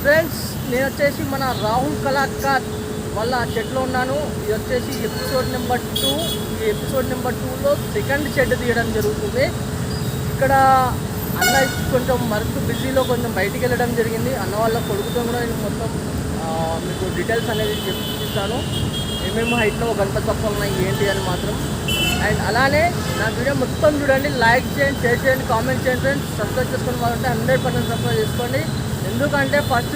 Friends, నేను వచ్చేసి మన రాహుల్ కళాకార్ వాళ్ళ షెడ్లో ఉన్నాను. ఇది వచ్చేసి ఎపిసోడ్ నెంబర్ 2. ఈ ఎపిసోడ్ నెంబర్ 2లో సెకండ్ షెడ్ తీయడం జరుగుతుంది. ఇక్కడ అన్న కొంచెం వర్క్ బిజీలో కొంచెం బయటికి వెళ్ళడం జరిగింది. అన్న వాళ్ళ కొడుకుతో కూడా నేను మొత్తం మీకు డీటెయిల్స్ అనేది చెప్తాను. ఏమేమి హైట్లో గణపతి బప్పలు ఉన్నాయి ఏంటి అని మాత్రం. అండ్ అలానే నా వీడియో మొత్తం చూడండి, లైక్ చేయండి, షేర్ చేయండి, కామెంట్ చేయండి. ఫ్రెండ్స్, సబ్స్క్రైబ్ చేసుకుని వాళ్ళంటే 100% సబ్స్క్రైబ్ చేసుకోండి. ఎందుకంటే ఫస్ట్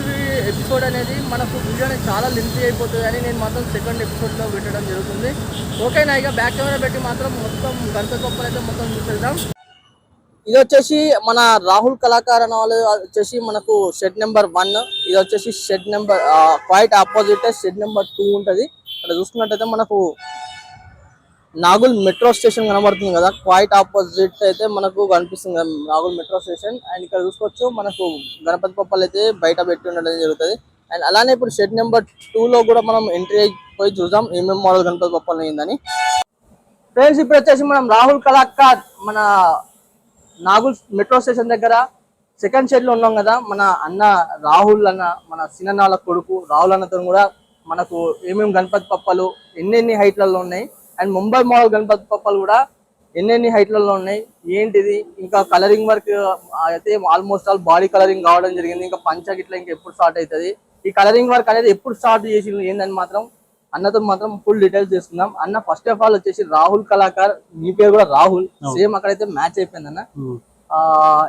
ఎపిసోడ్ అనేది మనకు వీడియో అనేది చాలా లెంతీ అయిపోతుంది అని నేను మాత్రం సెకండ్ ఎపిసోడ్లో పెట్టడం జరుగుతుంది. ఓకేనా? ఇక బ్యాక్ కెమెరా పెట్టి మాత్రం మొత్తం గణపతి బప్పలు అయితే మొత్తం చూసేద్దాం. ఇది వచ్చేసి మన రాహుల్ కళాకార్ అనే వాళ్ళు వచ్చేసి మనకు షెడ్ నెంబర్ 1. ఇది వచ్చేసి shed number quite opposite shed number 2 ఉంటుంది. ఇక్కడ చూసుకున్నట్టయితే మనకు నాగుల్ మెట్రో స్టేషన్ కనబడుతుంది కదా, క్వైట్ ఆపోజిట్ అయితే మనకు కనిపిస్తుంది నాగుల్ మెట్రో స్టేషన్. అండ్ ఇక్కడ చూసుకోవచ్చు మనకు గణపతి బప్పలు అయితే బయట పెట్టి ఉండడం జరుగుతుంది. అండ్ అలానే ఇప్పుడు షెడ్ నెంబర్ 2లో కూడా మనం ఎంట్రీ అయిపోయి చూద్దాం ఏమేమి మోడల్ గణపతి బప్పలు అయిందని. ఫ్రెండ్స్, ఇప్పుడు వచ్చేసి మనం రాహుల్ కళాకార్ మన నాగుల్ మెట్రో స్టేషన్ దగ్గర సెకండ్ షెడ్ లో ఉన్నాం కదా. మన అన్న రాహుల్ అన్న, మన సిననాల కొడుకు రాహుల్ అన్నతో కూడా మనకు ఏమేమి గణపతి బప్పలు ఎన్నెన్ని హైట్లలో ఉన్నాయి, అండ్ ముంబై మోడల్ గణపతి బప్పలు కూడా ఎన్నెన్ని హైట్లలో ఉన్నాయి ఏంటిది, ఇంకా కలరింగ్ వర్క్ అయితే ఆల్మోస్ట్ ఆల్ బాడీ కలరింగ్ కావడం జరిగింది. ఇంకా పంచ గిట్లా ఇంకా ఎప్పుడు స్టార్ట్ అవుతుంది, ఈ కలరింగ్ వర్క్ అనేది ఎప్పుడు స్టార్ట్ చేసి ఏందని మాత్రం అన్నతో మాత్రం ఫుల్ డీటెయిల్స్ చేసుకుందాం. అన్న ఫస్ట్ ఆఫ్ ఆల్ వచ్చేసి రాహుల్ కళాకార్, మీ పేరు కూడా రాహుల్, సేమ్ అక్కడైతే మ్యాచ్ అయిపోయింది అన్న.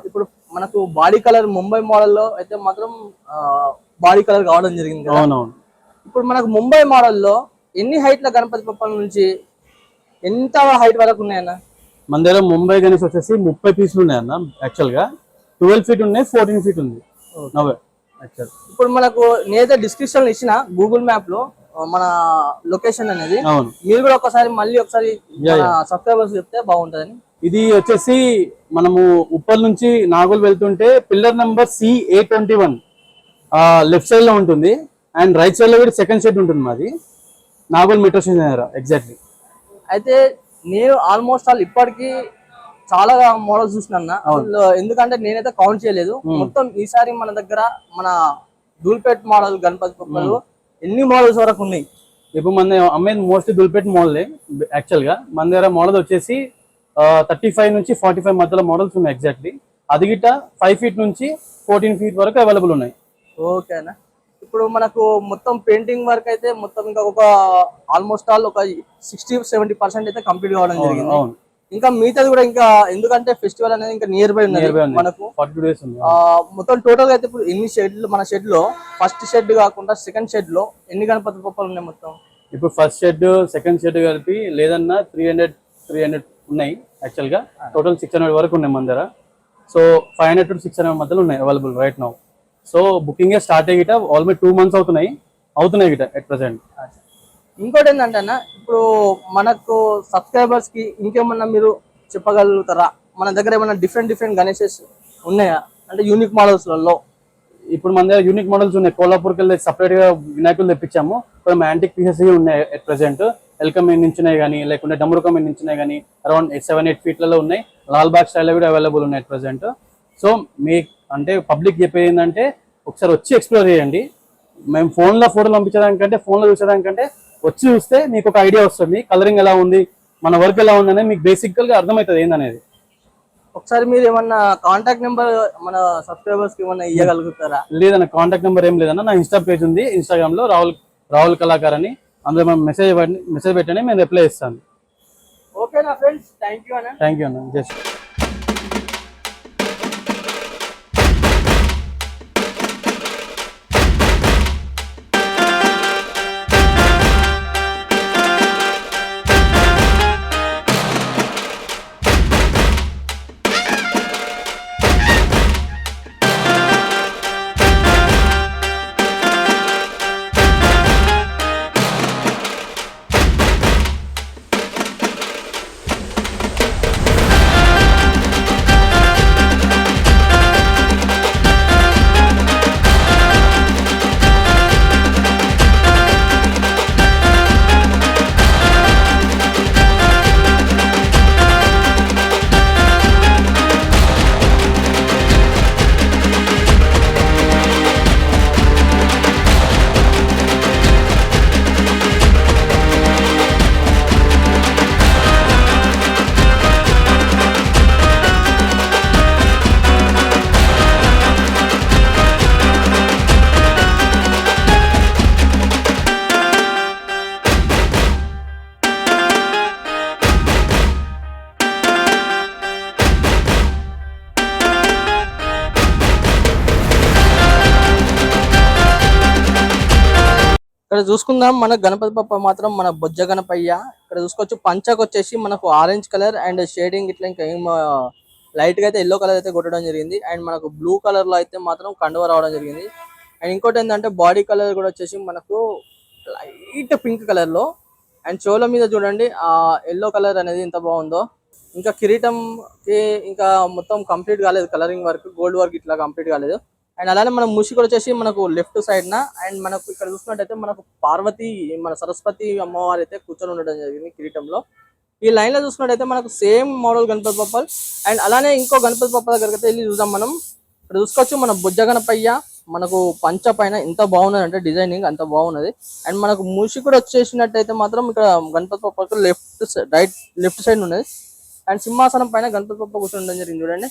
ఇప్పుడు మనకు బాడీ కలర్ ముంబై మోడల్లో అయితే మాత్రం బాడీ కలర్ కావడం జరిగింది కదా. ఇప్పుడు మనకు ముంబై మోడల్లో ఎన్ని హైట్ల గణపతి బప్పల నుంచి ఎంత హైట్ వరకు ఉన్నాయన్న? మన దగ్గర ముంబై గణేష్ వచ్చేసి 30 పీసులు ఉన్నాయన్న. యాక్చువల్ గా 12 ఫీట్ ఉన్నాయి, 14 ఫీట్ ఉంది. ఇప్పుడు మనకు నేనైతే డిస్క్రిప్షన్ ఇచ్చిన గూగుల్ మ్యాప్ లో మన లొకేషన్ అనేది, మీరు కూడా ఒకసారి మళ్ళీ ఒకసారి సబ్స్క్రైబర్స్ చెప్తే బాగుంటదని. ఇది వచ్చేసి మనము ఉప్పల్ నుంచి నాగోల్ వెళ్తుంటే pillar number CA21 left side లో ఉంటుంది. అండ్ రైట్ సైడ్ లో కూడా సెకండ్ షెడ్ ఉంటుంది మాది, నాగోల్ మెట్రో స్టేషన్ దగ్గర ఎగ్జాక్ట్లీ. అయితే నేను ఆల్మోస్ట్ ఆల్ ఇప్పటికీ చాలా మోడల్స్ చూసిన, ఎందుకంటే నేనైతే కౌంట్ చేయలేదు మొత్తం. ఈసారి మన దగ్గర మన దూల్పేట్ మోడల్ గణపతి బప్పలు ఎన్ని మోడల్స్ వరకు ఉన్నాయి? ఇప్పుడు మన అమ్మేది మోస్ట్లీ దుల్పేట్ మోడలే. యాక్చువల్ గా మన దగ్గర మోడల్ వచ్చేసి 35 నుంచి 45 మధ్యలో మోడల్స్ ఉన్నాయి ఎగ్జాక్ట్లీ. అది గిట్ట 5 ఫీట్ నుంచి 14 ఫీట్ వరకు అవైలబుల్ ఉన్నాయి. ఓకేనా? ఇప్పుడు మనకు మొత్తం పెయింటింగ్ వర్క్ అయితే మొత్తం ఇంకా ఒక ఆల్మోస్ట్ ఆల్ ఒక 60-70% అయితే కంప్లీట్ కావడం జరిగింది. ఇంకా మిగతాది కూడా ఇంకా, ఎందుకంటే ఫెస్టివల్ అనేది ఇంకా నియర్ బై ఉన్నది మనకు. 40 days మొత్తం టోటల్ గా అయితే ఇప్పుడు ఎన్ని షెడ్లు మన షెడ్ లో, ఫస్ట్ షెడ్ కాకుండా సెకండ్ షెడ్ లో ఎన్ని గణపతి బప్పలు ఉన్నాయి మొత్తం? ఇప్పుడు ఫస్ట్ షెడ్ సెకండ్ షెడ్ కలిపి లేదన్నా 300 ఉన్నాయి. యాక్చువల్ గా టోటల్ 600 వరకు ఉన్నాయి మన దగ్గర. సో 500 to 600 మధ్యలో ఉన్నాయి available right now. So booking start అయ్యి ఆల్మోస్ట్ 2 months అవుతున్నాయి గిట ఎట్ ప్రెసెంట్. ఇంకోటి ఏంటంటే అన్న, ఇప్పుడు మనకు సబ్స్క్రైబర్స్ కి ఇంకేమన్నా మీరు చెప్పగలుగుతారా? మన దగ్గర ఏమన్నా డిఫరెంట్ గణేషెస్ ఉన్నాయా అంటే యూనిక్ మోడల్స్ లలో? ఇప్పుడు మన దగ్గర యూనిక్ మోడల్స్ ఉన్నాయి. కోల్హాపూర్కి వెళ్ళి సపరేట్ గా వినాయకులు తెప్పించాము. కొంచెం యాంటిక్ పీసెస్ ఉన్నాయి ఎట్ ప్రెసెంట్. ఎల్కమ్ నుంచున్నాయి కానీ, లేకుంటే డమరుకం నుంచున్నాయి కానీ అరౌండ్ 7-8 ఫీట్లలో ఉన్నాయి. లాల్ బాగ్ స్టైల్లో కూడా అవైలబుల్ ఉన్నాయి ఎట్ ప్రెసెంట్. సో మీ అంటే పబ్లిక్ చెప్పేది ఏంటంటే ఒకసారి వచ్చి ఎక్స్ప్లోర్ చేయండి. మేము ఫోన్లో ఫోటోలు పంపించడానికంటే, ఫోన్లో చూసడానికంటే వచ్చి చూస్తే మీకు ఒక ఐడియా వస్తుంది. కలరింగ్ ఎలా ఉంది, మన వర్క్ ఎలా ఉంది అనేది మీకు బేసిక్ గా అర్థమవుతుంది ఏందనేది. ఒకసారి మీరు ఏమన్నా కాంటాక్ట్ నెంబర్ మన సబ్స్క్రైబర్స్ కి ఏమన్నా ఇవ్వగలుగుతారా? లేదన్న, కాంటాక్ట్ నెంబర్ ఏం లేదన్న. నా ఇన్స్టా పేజ్ ఉంది, ఇన్స్టాగ్రామ్ లో రాహుల్ కళాకార్ అని. అందులో మనం మెసేజ్ పెట్టండి, నేను రిప్లై ఇస్తాను. ఓకేనా ఫ్రెండ్స్? థ్యాంక్ యూ అన్న. జస్ట్ ఇక్కడ చూసుకుందాం మన గణపతి బప్ప మాత్రం మన బొజ్జ గణపయ్య. ఇక్కడ చూసుకోవచ్చు పంచకు వచ్చేసి మనకు ఆరెంజ్ కలర్ అండ్ షేడింగ్ ఇట్లా ఇంకా ఏం లైట్ గా అయితే ఎల్లో కలర్ అయితే కొట్టడం జరిగింది. అండ్ మనకు బ్లూ కలర్ లో అయితే మాత్రం కండువ రావడం జరిగింది. అండ్ ఇంకోటి ఏంటంటే బాడీ కలర్ కూడా వచ్చేసి మనకు లైట్ పింక్ కలర్ లో అండ్ చెవుల మీద చూడండి ఆ ఎల్లో కలర్ అనేది ఎంత బాగుందో. ఇంకా కిరీటం కి ఇంకా మొత్తం కంప్లీట్ కాలేదు, కలరింగ్ వర్క్ గోల్డ్ వర్క్ ఇట్లా కంప్లీట్ కాలేదు. అండ్ అలానే మనం మూసి కూడా వచ్చేసి మనకు లెఫ్ట్ సైడ్ న అండ్ మనకు ఇక్కడ చూసుకున్నట్టయితే మనకు పార్వతి మన సరస్వతి అమ్మవారు అయితే కూర్చొని ఉండడం జరిగింది కిరీటంలో. ఈ లైన్ లో చూసుకున్నట్టయితే మనకు సేమ్ మోడల్ గణపతి బప్పల్. అండ్ అలానే ఇంకో గణపతి బప్ప దగ్గరికి అయితే వెళ్ళి చూద్దాం మనం. ఇక్కడ చూసుకోవచ్చు మన బుజ్జ గణపయ్య మనకు పంచ పైన ఎంత బాగున్నది అంటే డిజైనింగ్ అంత బాగున్నది. అండ్ మనకు మూసి కూడా వచ్చేసినట్టయితే మాత్రం ఇక్కడ గణపతి బప్పకు లెఫ్ట్ సైడ్ ఉన్నది. అండ్ సింహాసనం పైన గణపతి బప్ప కూర్చొని ఉండడం జరిగింది చూడండి.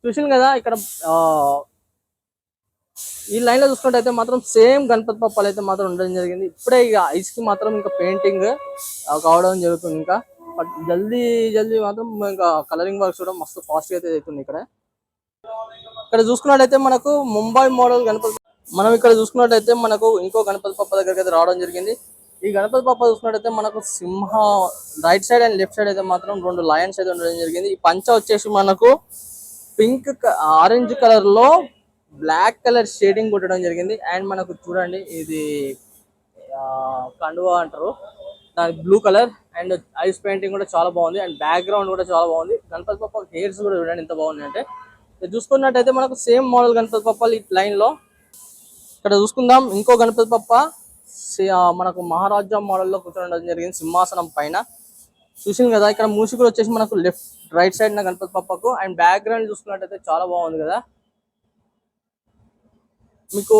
చూసింది కదా ఇక్కడ ఈ లైన్ లో చూసుకుంటే మాత్రం సేమ్ గణపతి బప్పలు అయితే మాత్రం ఉండడం జరిగింది. ఇప్పుడే ఇక ఐస్ కి మాత్రం ఇంకా పెయింటింగ్ కావడం జరుగుతుంది. ఇంకా బట్ జల్దీ మాత్రం ఇంకా కలరింగ్ వర్క్స్ కూడా మస్తు ఫాస్ట్ గా అయితే అవుతుంది. ఇక్కడ చూసుకున్నట్టయితే మనకు ముంబై మోడల్ గణపతి మనం ఇక్కడ చూసుకున్నట్టయితే మనకు ఇంకో గణపతి బప్ప దగ్గరికి అయితే రావడం జరిగింది. ఈ గణపతి బప్ప చూసుకున్నట్టయితే మనకు సింహ right side and left side అయితే మాత్రం 2 లయన్స్ అయితే ఉండడం జరిగింది. ఈ పంచ వచ్చేసి మనకు పింక్ ఆరెంజ్ కలర్ లో బ్లాక్ కలర్ షేడింగ్ కొట్టడం జరిగింది. అండ్ మనకు చూడండి ఇది కండువా అంటారు దాని blue colour and ice painting కూడా చాలా బాగుంది. అండ్ బ్యాక్గ్రౌండ్ కూడా చాలా బాగుంది. గణపతి బప్ప హెయిర్స్ కూడా చూడండి ఎంత బాగున్నాయి అంటే. చూసుకున్నట్టయితే మనకు సేమ్ మోడల్ గణపతి బప్ప ఈ లైన్ లో. ఇక్కడ చూసుకుందాం ఇంకో గణపతి బప్ప మనకు మహారాజా మోడల్లో కూర్చోవడం జరిగింది సింహాసనం పైన. చూసింది కదా ఇక్కడ మూసి కూడా వచ్చేసి మనకు రైట్ సైడ్ గణపతి బప్పకు. అండ్ బ్యాక్గ్రౌండ్ చూసుకున్నట్టయితే చాలా బాగుంది కదా మీకు.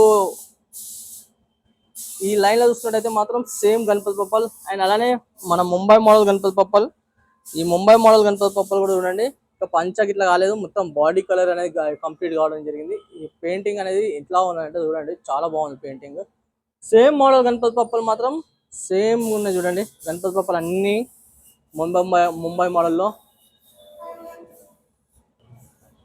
ఈ లైన్ లో చూసుకున్నట్టయితే మాత్రం సేమ్ గణపతి బప్పల్. అండ్ అలానే మన ముంబై మోడల్ గణపతి బప్పల్. ఈ ముంబై మోడల్ గణపతి బప్పల్ కూడా చూడండి ఇంకా పంచకి ఇట్లా కాలేదు, మొత్తం బాడీ కలర్ అనేది కంప్లీట్ కావడం జరిగింది. ఈ పెయింటింగ్ అనేది ఎట్లా ఉన్నదంటే చూడండి చాలా బాగుంది పెయింటింగ్. సేమ్ మోడల్ గణపతి బప్పలు మాత్రం సేమ్ ఉన్నాయి చూడండి. గణపతి బప్పలు అన్ని ముంబై మోడల్లో.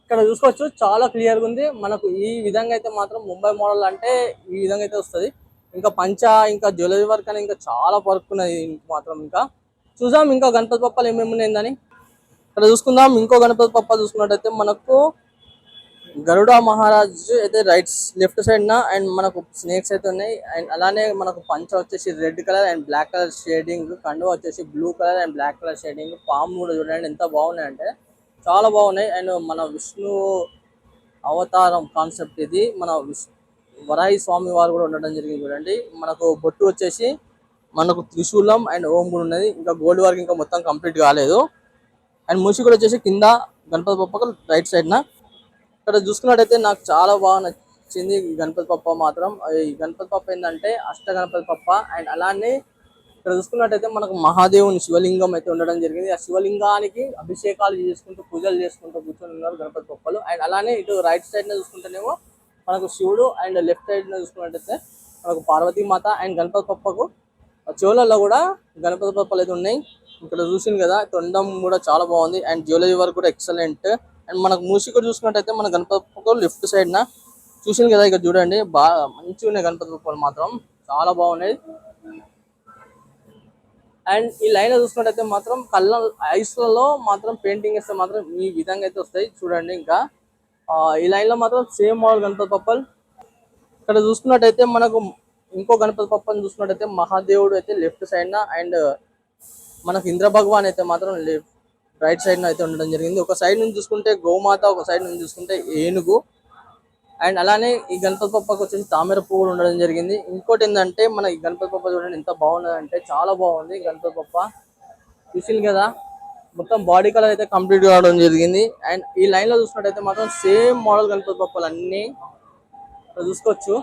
ఇక్కడ చూసుకోవచ్చు చాలా క్లియర్ గా ఉంది మనకు. ఈ విధంగా అయితే మాత్రం ముంబై మోడల్ అంటే ఈ విధంగా అయితే వస్తుంది. ఇంకా పంచ ఇంకా జ్యువెలరీ వర్క్ అని ఇంకా చాలా వర్క్ ఉన్నది మాత్రం. ఇంకా చూద్దాం ఇంకా గణపతి బప్పలు ఏమేమి ఉన్నాయని. ఇక్కడ చూసుకుందాం ఇంకో గణపతి బప్ప చూసుకున్నట్టయితే మనకు గరుడ మహారాజ్ అయితే లెఫ్ట్ సైడ్ న అండ్ మనకు స్నేక్స్ అయితే ఉన్నాయి. అండ్ అలానే మనకు పంచ వచ్చేసి red colour and black colour shading, కండువ వచ్చేసి blue colour and black colour shading. పాము కూడా చూడండి ఎంత బాగున్నాయి అంటే చాలా బాగున్నాయి. అండ్ మన విష్ణు అవతారం కాన్సెప్ట్ ఇది. మన వరాయి స్వామి వారు కూడా ఉండడం జరిగింది చూడండి. మనకు బొట్టు వచ్చేసి మనకు త్రిశూలం అండ్ ఓం కూడా ఉన్నది. ఇంకా గోల్డ్ వర్క్ ఇంకా మొత్తం కంప్లీట్ కాలేదు. అండ్ మూసి కూడా వచ్చేసి కింద గణపతి బప్పకు రైట్ సైడ్ న. ఇక్కడ చూసుకున్నట్టయితే నాకు చాలా బాగా నచ్చింది ఈ గణపతి బప్ప మాత్రం. ఈ గణపతి బప్ప ఏంటంటే అష్ట గణపతి బప్ప. అండ్ అలానే ఇక్కడ చూసుకున్నట్టయితే మనకు మహాదేవుని శివలింగం అయితే ఉండడం జరిగింది. ఆ శివలింగానికి అభిషేకాలు చేసుకుంటూ పూజలు చేసుకుంటూ కూర్చొని ఉన్నారు గణపతి బప్పలు. అండ్ అలానే ఇటు రైట్ సైడ్ న చూసుకుంటేనేమో మనకు శివుడు అండ్ లెఫ్ట్ సైడ్ న చూసుకున్నట్టయితే మనకు పార్వతీ మాత. అండ్ గణపతి బప్పకు చెవులలో కూడా గణపతి బప్పలు అయితే ఉన్నాయి. ఇక్కడ చూసింది కదా తొండం కూడా చాలా బాగుంది. అండ్ జ్యువెలరీ వర్క్ కూడా ఎక్సలెంట్. అండ్ మనకు మూసి కూడా చూసుకున్నట్టయితే మన గణపతి బప్పకు లెఫ్ట్ సైడ్ న చూసింది కదా ఇక్కడ చూడండి బాగా మంచిగా ఉన్నాయి గణపతి బప్పలు మాత్రం చాలా బాగున్నాయి. అండ్ ఈ లైన్ చూసుకున్నట్టయితే మాత్రం ఐస్లలో మాత్రం పెయింటింగ్ వేస్తే మాత్రం ఈ విధంగా అయితే వస్తాయి చూడండి. ఇంకా ఈ లైన్ లో మాత్రం సేమ్ మోడల్ గణపతి బప్పల్. ఇక్కడ చూసుకున్నట్టయితే మనకు ఇంకో గణపతి బప్పని చూసుకున్నట్టయితే మహాదేవుడు అయితే లెఫ్ట్ సైడ్ న అండ్ మనకు ఇంద్ర భగవాన్ అయితే మాత్రం రైట్ సైడ్ అయితే ఉండడం జరిగింది. ఒక సైడ్ నుంచి చూసుకుంటే గోమాత, ఒక సైడ్ నుంచి చూసుకుంటే ఏనుగు. అండ్ అలానే ఈ గణపతి బప్పకు వచ్చేసి తామర పువ్వులు ఉండడం జరిగింది. ఇంకోటి ఏంటంటే మన ఈ గణపతి బప్ప చూడండి ఎంత బాగున్నది అంటే చాలా బాగుంది గణపతి బప్ప. చూసింది కదా మొత్తం బాడీ కలర్ అయితే కంప్లీట్ కావడం జరిగింది. అండ్ ఈ లైన్ లో చూసుకున్నట్టయితే మాత్రం సేమ్ మోడల్ గణపతి బప్పలు అన్ని చూసుకోవచ్చు.